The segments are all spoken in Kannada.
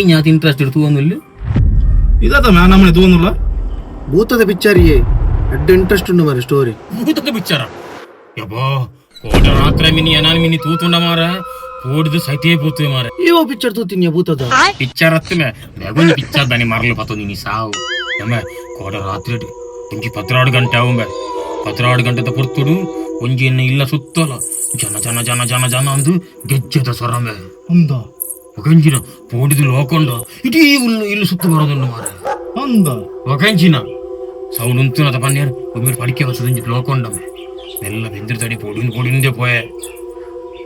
ഞാൻ ಇಂಟ್ರೆಸ್ಟ್ തോന്നുന്നില്ല ഇതാ നമ്മളെ തോന്നുന്നില്ല ಭೂತದ ಪಿಕ್ಚರ್ಗೆ ಅಡ್ಡ ಇಂಟ್ರೆಸ್ಟ್ ಉಂಟು ಮಾರೆ ಸ್ಟೋರಿ ಭೂತದ ಪಿಕ್ಚರ ಯಬ್ಬಾ ಕೋಟ ರಾತ್ರಿ ಮಿನಿ ಅನಾನ್ ಮಿನಿ ತೂತುಂಡ ಮಾರ ಓಡಿದು ಸೈತೇ ಪೋತುವೆ ಮಾರ ಏವೋ ಪಿಕ್ಚರ್ ತೂತಿನ್ಯ ಭೂತದ ಪಿಕ್ಚರ್ ಹತ್ತುಮೆ ಬೇಗೊಂದು ಪಿಕ್ಚರ್ ದಾನಿ ಮರಲು ಪತ್ತು ನೀನಿ ಸಾವು ಯಮ್ಮ ಕೋಟ ರಾತ್ರಿ ಒಂಜಿ 16 ಗಂಟೆ ಆവുಂಬೆ 16 ಗಂಟೆದ ಪುರ್ತುಡು ಒಂಜಿ ಎನ್ನ ಇಲ್ಲ ಸುತ್ತಲ ಜನ ಜನ ಜನ ಜನ ಜನ ಅಂದು ಗೆಜ್ಜೆದ ಸ್ವರಮೆ ಅಂದ ಒಗಂಜಿನ ಪೋಡಿದು ಲೋಕೊಂಡ ಇಡೀ ಇಲ್ಲಿ ಸುತ್ತು ಬರೋದುಂಡು ಮಾರ ಅಂದ ಒಗಂಜಿನ ಸೌಂಡ್ ಉಂತುನದ ಪನ್ನೇರು ಒಮ್ಮೆ ಪಡಿಕೆ ವಸದಂಜಿ ಲೋಕೊಂಡಮೆ ಎಲ್ಲ ಬೆಂದಿರು ತಡಿ പൊടിinde പോയെ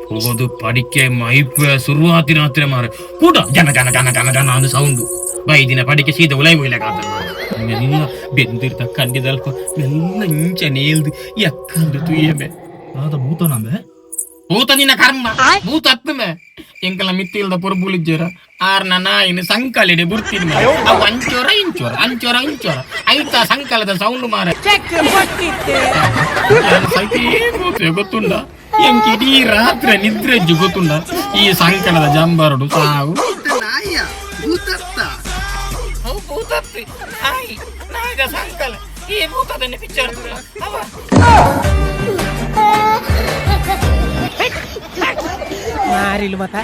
ಹೋಗೋದು ಪಡಿಕೆ ಮೈಪೆ ಶುರುವಾತಿನ ಹತ್ರ ಮಾರೆ ಕೂಟ ಜನ ಜನ ಜನ ಜನ ಜನ ಅಂದು ಸೌಂಡು ಬೈದಿನ ಪಡಿಕೆ ಸೀದಾ ಉಲೈ ಬೈಲಾಗ ಎಲ್ಲ ಬೆಂದಿರ್ತ ಕಂಡಿದಲ್ಪ ಎಲ್ಲ ಇಂಚನೆ ಇಲ್ದು ಎಕ್ಕಂದು ತುಯ್ಯಮೆ ಆದ ಭೂತನಂದೆ ಭೂತ ನಿನ್ನ ಕರ್ಮ ಭೂತ ಹತ್ತಮೆ ಎಂಕಲ ಮಿತ್ತಿಲ್ದ ಪೊರ್ಬುಲಿಜ್ಜರ ಆರ್ನ ನಾಯಿನ ಸಂಕಲಿಡೆ ಬುರ್ತಿನ ಅವು ಅಂಚೋರ ಇಂಚೋರ ಅಂಚೋರ ಇಂಚೋರ ಐತ ಸಂಕಲದ ಸೌಂಡ್ ಮಾರ ಗೊತ್ತುಂಡ ಎಂಕಿಡೀ ರಾತ್ರಿ ನಿದ್ರೆ ಗೊತ್ತುಂಡ ಈ ಸಂಕಲದ ಜಂಬರಡು ಸಾವು ಸಂಕಲ ಈ ಭೂತದನ್ನ ಪಿಕ್ಚರ್ ಮಾರಿಲು ಮತ